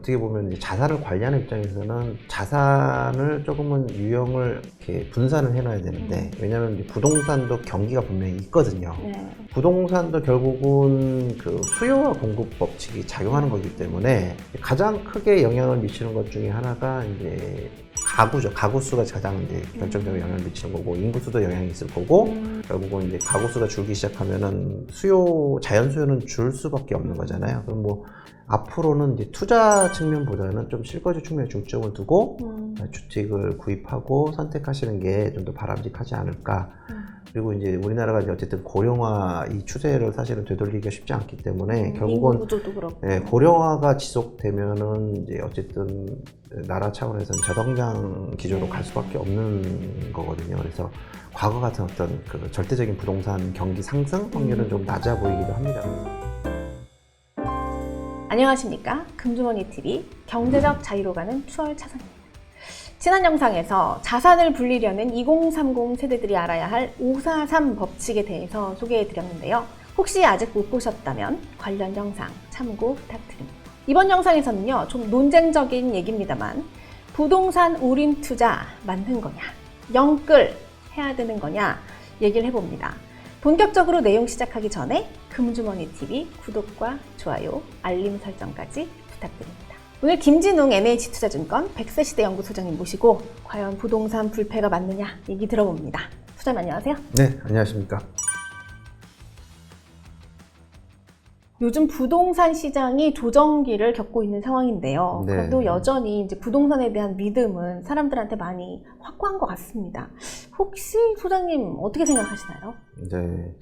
어떻게 보면 이제 자산을 관리하는 입장에서는 자산을 조금은 유형을 이렇게 분산을 해놔야 되는데, 왜냐하면 이제 부동산도 경기가 분명히 있거든요. 부동산도 결국은 그 수요와 공급 법칙이 작용하는 거기 때문에 가장 크게 영향을 미치는 것 중에 하나가 이제 가구죠. 가구 수가 가장 이제 결정적인 영향을 미치는 거고, 인구 수도 영향이 있을 거고, 결국은 이제 가구 수가 줄기 시작하면은 자연 수요는 줄 수밖에 없는 거잖아요. 그럼 뭐 앞으로는 이제 투자 측면보다는 좀 실거주 측면에 중점을 두고 주택을 구입하고 선택하시는 게 좀 더 바람직하지 않을까. 그리고 이제 우리나라가 이제 어쨌든 고령화 이 추세를 사실은 되돌리기가 쉽지 않기 때문에 결국은 고령화가 지속되면은 이제 어쨌든 나라 차원에서는 저성장 기조로 갈 수밖에 없는 거거든요. 그래서 과거 같은 어떤 그 절대적인 부동산 경기 상승 확률은 좀 낮아 보이기도 합니다. 안녕하십니까. 금주머니TV 경제적 자유로 가는 추월 차선입니다. 지난 영상에서 자산을 불리려는 2030 세대들이 알아야 할 543 법칙에 대해서 소개해 드렸는데요. 혹시 아직 못 보셨다면 관련 영상 참고 부탁드립니다. 이번 영상에서는요, 좀 논쟁적인 얘기입니다만 부동산 올인 투자 맞는 거냐, 영끌 해야 되는 거냐 얘기를 해봅니다. 본격적으로 내용 시작하기 전에 금주머니TV 구독과 좋아요, 알림 설정까지 부탁드립니다. 오늘 김진웅 NH투자증권 100세 시대 연구소장님 모시고 과연 부동산 불패가 맞느냐 얘기 들어봅니다. 소장님 안녕하세요. 네, 안녕하십니까. 요즘 부동산 시장이 조정기를 겪고 있는 상황인데요. 네. 그래도 여전히 이제 부동산에 대한 믿음은 사람들한테 많이 확고한 것 같습니다. 혹시 소장님 어떻게 생각하시나요? 네.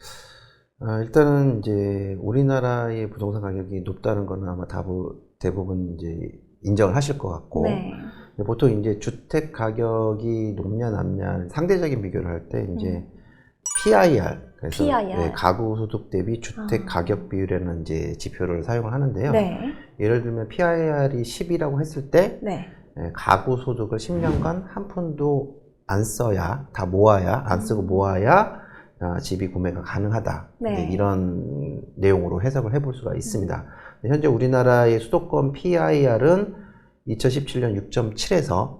일단은 이제 우리나라의 부동산 가격이 높다는 거는 아마 대부분 이제 인정을 하실 것 같고, 네. 보통 이제 주택 가격이 높냐 낮냐 상대적인 비교를 할 때 이제 PIR, 그래서 PIR. 가구 소득 대비 주택 가격 비율이라는 이제 지표를 사용을 하는데요. 네. 예를 들면 PIR이 10이라고 했을 때 네. 가구 소득을 10년간 한 푼도 안 써야, 다 모아야, 안 쓰고 모아야 집이 구매가 가능하다. 네. 이런 내용으로 해석을 해볼 수가 있습니다. 현재 우리나라의 수도권 PIR은 2017년 6.7에서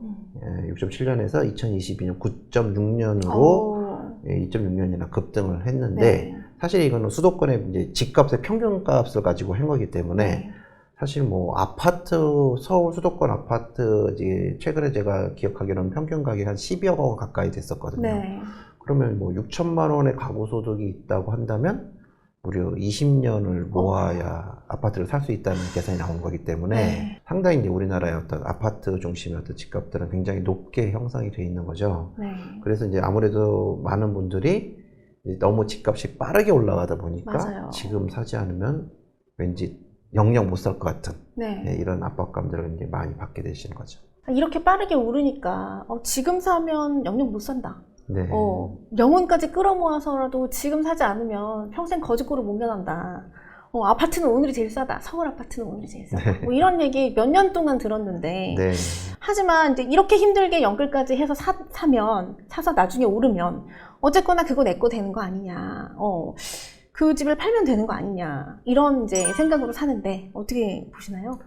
6.7년에서 2022년 9.6년으로 2.6년이나 급등을 했는데, 네. 사실 이거는 수도권의 이제 집값의 평균값을 가지고 한 거기 때문에 네. 사실 뭐 서울 수도권 아파트 이제 최근에 제가 기억하기로는 평균 가격이 한 10여 원 가까이 됐었거든요. 네. 그러면 뭐 6천만 원의 가구 소득이 있다고 한다면 무려 20년을 모아야 아파트를 살 수 있다는 계산이 나온 거기 때문에 네. 상당히 이제 우리나라의 어떤 아파트 중심의 어떤 집값들은 굉장히 높게 형성이 돼 있는 거죠. 네. 그래서 이제 아무래도 많은 분들이 이제 너무 집값이 빠르게 올라가다 보니까 맞아요. 지금 사지 않으면 왠지 영영 못 살 것 같은 네. 이런 압박감들을 이제 많이 받게 되시는 거죠. 이렇게 빠르게 오르니까 지금 사면 영영 못 산다. 네. 영혼까지 끌어모아서라도 지금 사지 않으면 평생 거지꼴을 못 면한다. 아파트는 오늘이 제일 싸다. 서울 아파트는 오늘이 제일 싸다. 네. 뭐 이런 얘기 몇 년 동안 들었는데, 네. 하지만 이제 이렇게 힘들게 연끌까지 해서 사서 나중에 오르면 어쨌거나 그거 내 거 되는 거 아니냐. 그 집을 팔면 되는 거 아니냐. 이런 이제 생각으로 사는데 어떻게 보시나요?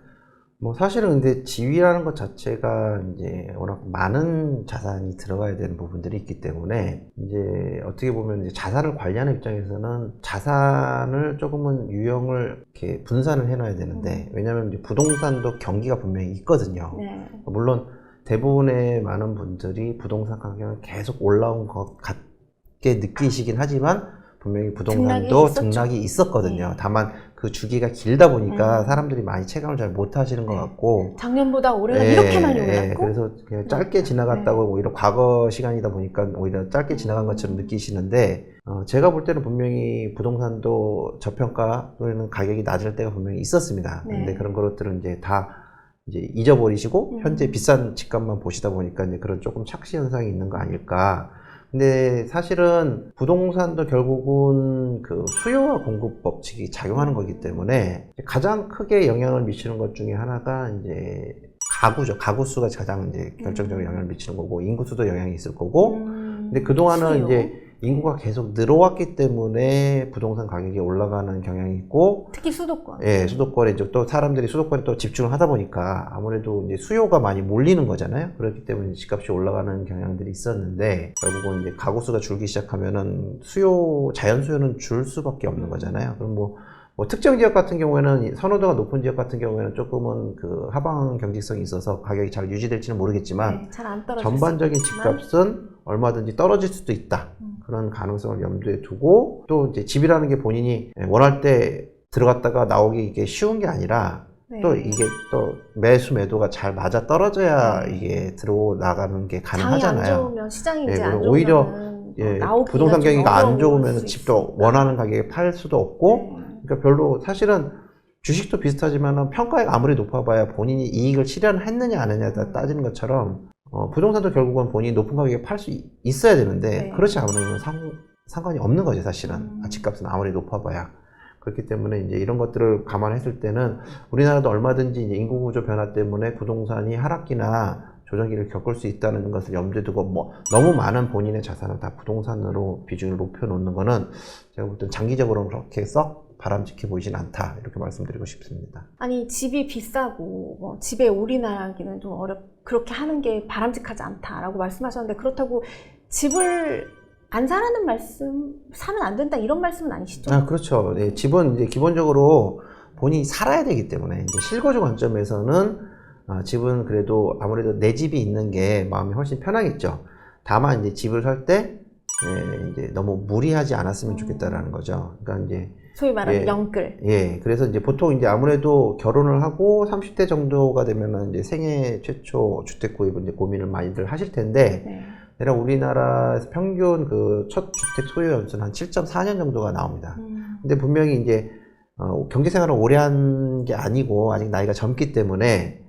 뭐 사실은 근데 지위라는 것 자체가 이제 워낙 많은 자산이 들어가야 되는 부분들이 있기 때문에 이제 어떻게 보면 이제 자산을 관리하는 입장에서는 자산을 조금은 유형을 이렇게 분산을 해놔야 되는데, 왜냐하면 이제 부동산도 경기가 분명히 있거든요. 네. 물론 대부분의 많은 분들이 부동산 가격은 계속 올라온 것 같게 느끼시긴 하지만 분명히 부동산도 등락이 있었거든요. 네. 다만 그 주기가 길다 보니까 사람들이 많이 체감을 잘 못 하시는 것 같고, 작년보다 올해가 이렇게 많이 올랐고, 그래서 그냥 짧게 지나갔다고 오히려 과거 시간이다 보니까 오히려 짧게 지나간 것처럼 느끼시는데, 제가 볼 때는 분명히 부동산도 저평가 또는 가격이 낮을 때가 분명히 있었습니다. 네. 근데 그런 것들은 이제 다 이제 잊어버리시고 현재 비싼 집값만 보시다 보니까 이제 그런 조금 착시 현상이 있는 거 아닐까. 근데 사실은 부동산도 결국은 그 수요와 공급 법칙이 작용하는 거기 때문에 가장 크게 영향을 미치는 것 중에 하나가 이제 가구죠. 가구 수가 가장 이제 결정적인 영향을 미치는 거고, 인구 수도 영향이 있을 거고, 근데 그동안은 수요. 이제 인구가 계속 늘어왔기 때문에 부동산 가격이 올라가는 경향이 있고, 특히 수도권. 예, 수도권에 이제 또 사람들이 수도권에 또 집중을 하다 보니까 아무래도 이제 수요가 많이 몰리는 거잖아요. 그렇기 때문에 집값이 올라가는 경향들이 있었는데, 결국은 이제 가구 수가 줄기 시작하면은 자연 수요는 줄 수밖에 없는 거잖아요. 그럼 뭐 특정 지역 같은 경우에는 선호도가 높은 지역 같은 경우에는 조금은 그 하방 경직성이 있어서 가격이 잘 유지될지는 모르겠지만, 네, 잘 안 떨어질 전반적인 수 있지만. 집값은 얼마든지 떨어질 수도 있다. 그런 가능성을 염두에 두고, 또 이제 집이라는 게 본인이 원할 때 들어갔다가 나오기 이게 쉬운 게 아니라, 네. 또 이게 또 매도가 잘 맞아 떨어져야 네. 이게 들어나가는 게 장이 가능하잖아요. 안 좋으면, 시장이 이제 예, 안 그리고 오히려 좋으면 나오기가 부동산 좀 경기가 안 어려울 좋으면 수 집도 있으니까. 원하는 가격에 팔 수도 없고, 네. 그러니까 별로 사실은 주식도 비슷하지만 평가액 아무리 높아봐야 본인이 이익을 실현했느냐 안 했느냐 따지는 것처럼 부동산도 결국은 본인이 높은 가격에 팔 수 있어야 되는데 네. 그렇지 않으면 상관이 없는 거죠 사실은. 집값은 아무리 높아봐야. 그렇기 때문에 이제 이런 것들을 감안했을 때는 우리나라도 얼마든지 이제 인구구조 변화 때문에 부동산이 하락기나 조정기를 겪을 수 있다는 것을 염두에 두고 너무 많은 본인의 자산을 다 부동산으로 비중을 높여놓는 거는 제가 볼 땐 장기적으로는 그렇게 썩 바람직해 보이진 않다 이렇게 말씀드리고 싶습니다. 아니 집이 비싸고 집에 올인하기는 좀 그렇게 하는 게 바람직하지 않다라고 말씀하셨는데, 그렇다고 집을 안 사라는 말씀, 사면 안 된다 이런 말씀은 아니시죠? 아, 그렇죠. 네, 집은 이제 기본적으로 본인이 살아야 되기 때문에 이제 실거주 관점에서는 집은 그래도 아무래도 내 집이 있는 게 마음이 훨씬 편하겠죠. 다만 이제 집을 살 때 이제 너무 무리하지 않았으면 좋겠다라는 거죠. 그러니까 이제 소위 말하는 영끌. 예, 그래서 이제 보통 이제 아무래도 결혼을 하고 30대 정도가 되면은 이제 생애 최초 주택 구입을 이제 고민을 많이들 하실 텐데, 네. 대략 우리나라에서 평균 그 첫 주택 소유 연수는 한 7.4년 정도가 나옵니다. 근데 분명히 이제 경제 생활을 오래 한 게 아니고 아직 나이가 젊기 때문에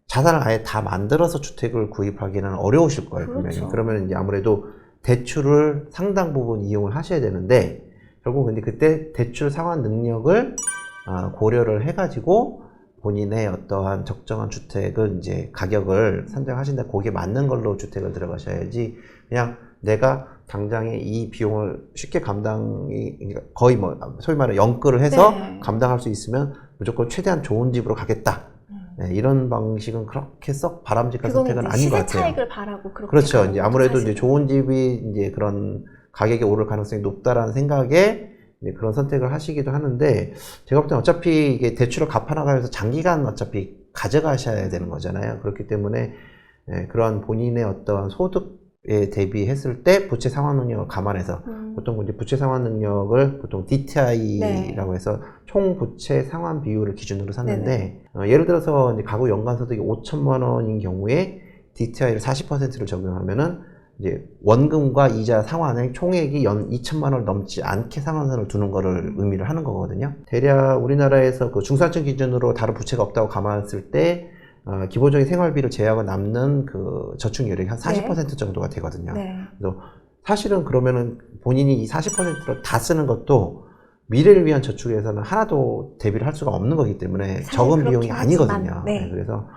자산을 아예 다 만들어서 주택을 구입하기는 어려우실 거예요, 분명히. 그렇죠. 그러면 이제 아무래도 대출을 상당 부분 이용을 하셔야 되는데, 결국 근데 그때 대출 상환 능력을 고려를 해가지고 본인의 어떠한 적정한 주택을 이제 가격을 산정하신다. 거기에 맞는 걸로 주택을 들어가셔야지, 그냥 내가 당장에 이 비용을 쉽게 거의 소위 말해 영끌을 해서 네. 감당할 수 있으면 무조건 최대한 좋은 집으로 가겠다. 네, 이런 방식은 그렇게 썩 바람직한 선택은 아닌 것 같아요. 시세 차익을 바라고 그렇게. 그렇죠. 이제 아무래도 이제 좋은 집이 이제 그런 가격이 오를 가능성이 높다라는 생각에 이제 그런 선택을 하시기도 하는데, 제가 볼 때는 어차피 이게 대출을 갚아나가면서 장기간 어차피 가져가셔야 되는 거잖아요. 그렇기 때문에 그런 본인의 어떤 소득에 대비했을 때 부채 상환 능력을 감안해서 보통 이제 부채 상환 능력을 보통 DTI라고 해서 총 부채 상환 비율을 기준으로 샀는데, 예를 들어서 이제 가구 연간 소득이 5천만 원인 경우에 DTI를 40%를 적용하면은 이제 원금과 이자 상환의 총액이 연 2천만 원을 넘지 않게 상환선을 두는 거를 의미를 하는 거거든요. 대략 우리나라에서 그 중산층 기준으로 다른 부채가 없다고 감안했을 때 기본적인 생활비를 제외하고 남는 그 저축률이 한 40% 정도가 되거든요. 네. 그래서 사실은 그러면은 본인이 이 40%를 다 쓰는 것도 미래를 위한 저축에서는 하나도 대비를 할 수가 없는 거기 때문에 적은 비용이 아니거든요. 네. 그래서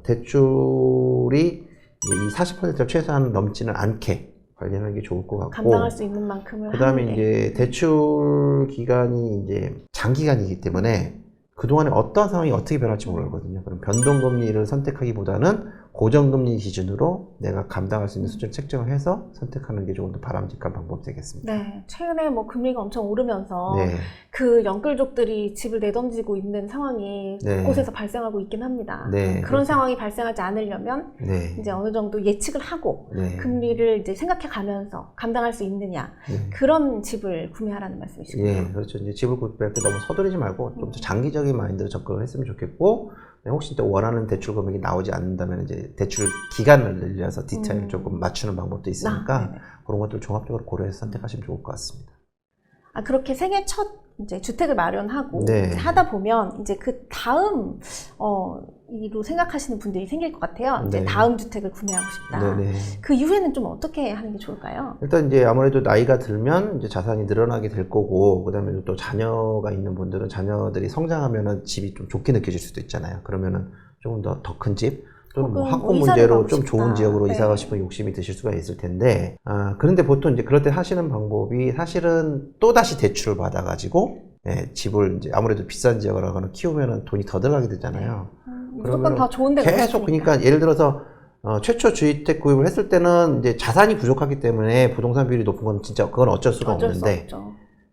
대출이 이 40%를 최소한 넘지는 않게 관리하는 게 좋을 것 같고, 감당할 수 있는 만큼을 그다음에 하는데. 이제 대출 기간이 이제 장기간이기 때문에 그동안에 어떤 상황이 어떻게 변할지 모르거든요. 그럼 변동금리를 선택하기보다는 고정금리 기준으로 내가 감당할 수 있는 수준을 책정을 해서 선택하는 게 조금 더 바람직한 방법이 되겠습니다. 네, 최근에 금리가 엄청 오르면서 네. 그 영끌족들이 집을 내던지고 있는 상황이 네. 곳곳에서 발생하고 있긴 합니다. 네. 그런 상황이 발생하지 않으려면 이제 어느 정도 예측을 하고 금리를 이제 생각해 가면서 감당할 수 있느냐, 그런 집을 구매하라는 말씀이시군요. 예, 그렇죠. 이제 집을 구입할 때 너무 서두르지 말고 좀 더 장기적인 마인드로 접근을 했으면 좋겠고, 혹시 또 원하는 대출 금액이 나오지 않는다면 이제 대출 기간을 늘려서 DTI를 조금 맞추는 방법도 있으니까 그런 것들 종합적으로 고려해서 선택하시면 좋을 것 같습니다. 그렇게 생애 첫 이제 주택을 마련하고 네. 이제 하다 보면 이제 그 다음 이로 생각하시는 분들이 생길 것 같아요. 이제 네. 다음 주택을 구매하고 싶다. 네네. 그 이후에는 좀 어떻게 하는 게 좋을까요? 일단 이제 아무래도 나이가 들면 이제 자산이 늘어나게 될 거고, 그다음에 또 자녀가 있는 분들은 자녀들이 성장하면은 집이 좀 좋게 느껴질 수도 있잖아요. 그러면은 조금 더 큰 집, 또는 뭐 혹은 학군 뭐 이사를 문제로 가고 좀 싶다. 좋은 지역으로 네. 이사 가고 싶은 욕심이 드실 수가 있을 텐데, 그런데 보통 이제 그럴 때 하시는 방법이 사실은 또 다시 대출을 받아가지고 집을 이제 아무래도 비싼 지역으로 키우면은 돈이 더 들어가게 되잖아요. 무조건 더 좋은 데가 계속 그러니까 예를 들어서 최초 주택 구입을 했을 때는 이제 자산이 부족하기 때문에 부동산 비율이 높은 건 진짜 그건 어쩔 수가 없는데,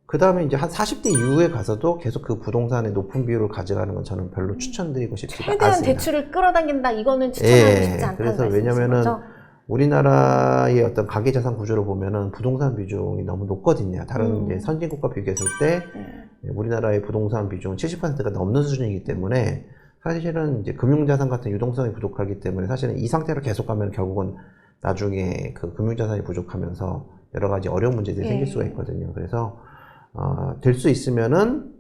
그 다음에 이제 한 40대 이후에 가서도 계속 그 부동산의 높은 비율을 가져가는 건 저는 별로 추천드리고 싶지가 최대한 않습니다. 대출을 끌어당긴다 이거는 추천하고 싶지 않다는 그래서 말씀이신 왜냐면은 거죠? 우리나라의 어떤 가계자산 구조를 보면은 부동산 비중이 너무 높거든요. 다른 이제 선진국과 비교했을 때 우리나라의 부동산 비중은 70%가 넘는 수준이기 때문에 사실은 이제 금융자산 같은 유동성이 부족하기 때문에 사실은 이 상태로 계속 가면 결국은 나중에 그 금융자산이 부족하면서 여러 가지 어려운 문제들이 생길 수가 있거든요. 그래서 될 수 있으면은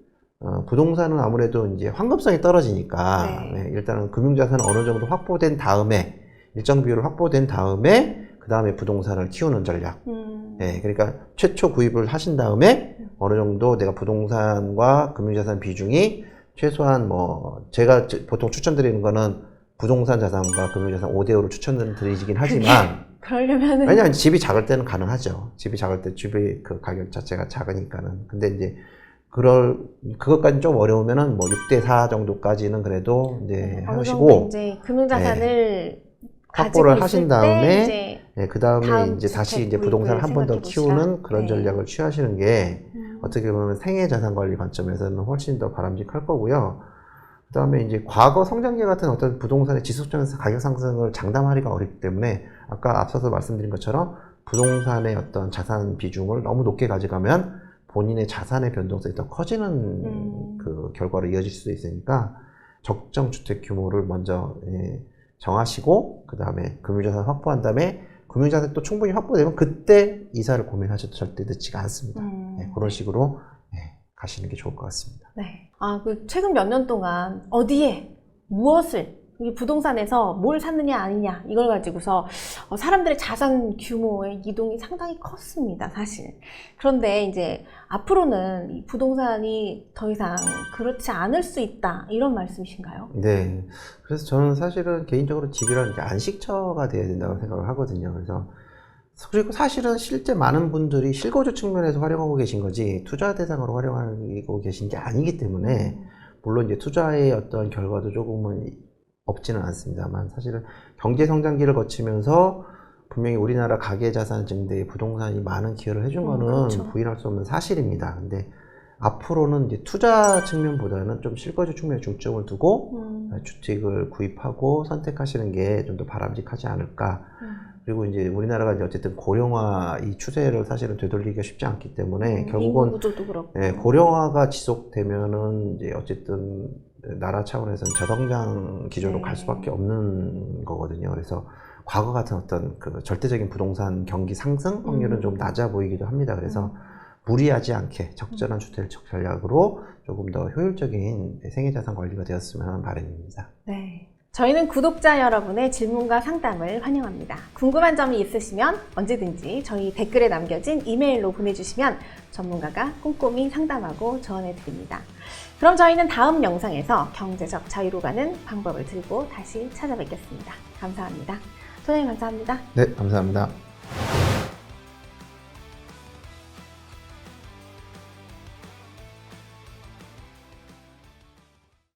부동산은 아무래도 이제 환급성이 떨어지니까 일단은 금융자산은 어느 정도 확보된 다음에 일정 비율을 확보된 다음에 그 다음에 부동산을 키우는 전략. 그러니까 최초 구입을 하신 다음에 어느 정도 내가 부동산과 금융자산 비중이 최소한 뭐 제가 보통 추천드리는 거는 부동산 자산과 금융자산 5대5를 추천드리긴 하지만 그러려면은 왜냐면 집이 작을 때는 가능하죠. 집이 작을 때 집의 그 가격 자체가 작으니까는. 근데 이제 그것까지 좀 어려우면은 뭐 6대4 정도까지는 그래도 이제 어느 하시고 정도 이제 금융자산을 확보를 하신 다음에 그 다음에 다음 이제 다시 주택 이제 부동산을 한 번 더 생각해 키우는 보시라. 그런 전략을 취하시는 게 어떻게 보면 생애 자산 관리 관점에서는 훨씬 더 바람직할 거고요. 그 다음에 이제 과거 성장기 같은 어떤 부동산의 지속적인 가격 상승을 장담하기가 어렵기 때문에 아까 앞서서 말씀드린 것처럼 부동산의 어떤 자산 비중을 너무 높게 가져가면 본인의 자산의 변동성이 더 커지는 그 결과로 이어질 수도 있으니까 적정 주택 규모를 먼저 정하시고 그 다음에 금융자산 확보한 다음에 금융자산 또 충분히 확보되면 그때 이사를 고민하셔도 절대 늦지가 않습니다. 그런 식으로 가시는 게 좋을 것 같습니다. 네. 그 최근 몇 년 동안 어디에 무엇을 이 부동산에서 뭘 샀느냐 아니냐 이걸 가지고서 사람들의 자산 규모의 이동이 상당히 컸습니다, 사실. 그런데 이제 앞으로는 이 부동산이 더 이상 그렇지 않을 수 있다 이런 말씀이신가요? 네. 그래서 저는 사실은 개인적으로 집이란 이제 안식처가 돼야 된다고 생각을 하거든요. 그리고 사실은 실제 많은 분들이 실거주 측면에서 활용하고 계신 거지 투자 대상으로 활용하고 계신 게 아니기 때문에 물론 이제 투자의 어떤 결과도 조금은 없지는 않습니다만 사실은 경제 성장기를 거치면서 분명히 우리나라 가계자산 증대에 부동산이 많은 기여를 해준 거는 그렇죠. 부인할 수 없는 사실입니다. 근데 앞으로는 이제 투자 측면보다는 좀 실거주 측면에 중점을 두고 주택을 구입하고 선택하시는 게 좀 더 바람직하지 않을까. 그리고 이제 우리나라가 이제 어쨌든 고령화 이 추세를 사실은 되돌리기가 쉽지 않기 때문에 결국은 구조도 그렇고. 고령화가 지속되면은 이제 어쨌든 나라 차원에서는 저성장 기조로 갈 수밖에 없는 거거든요. 그래서 과거 같은 어떤 그 절대적인 부동산 경기 상승 확률은 좀 낮아 보이기도 합니다. 그래서 무리하지 않게 적절한 주택 전략으로 조금 더 효율적인 생애자산 관리가 되었으면 하는 바람입니다. 네. 저희는 구독자 여러분의 질문과 상담을 환영합니다. 궁금한 점이 있으시면 언제든지 저희 댓글에 남겨진 이메일로 보내주시면 전문가가 꼼꼼히 상담하고 조언해 드립니다. 그럼 저희는 다음 영상에서 경제적 자유로 가는 방법을 들고 다시 찾아뵙겠습니다. 감사합니다. 소장님 감사합니다. 네, 감사합니다.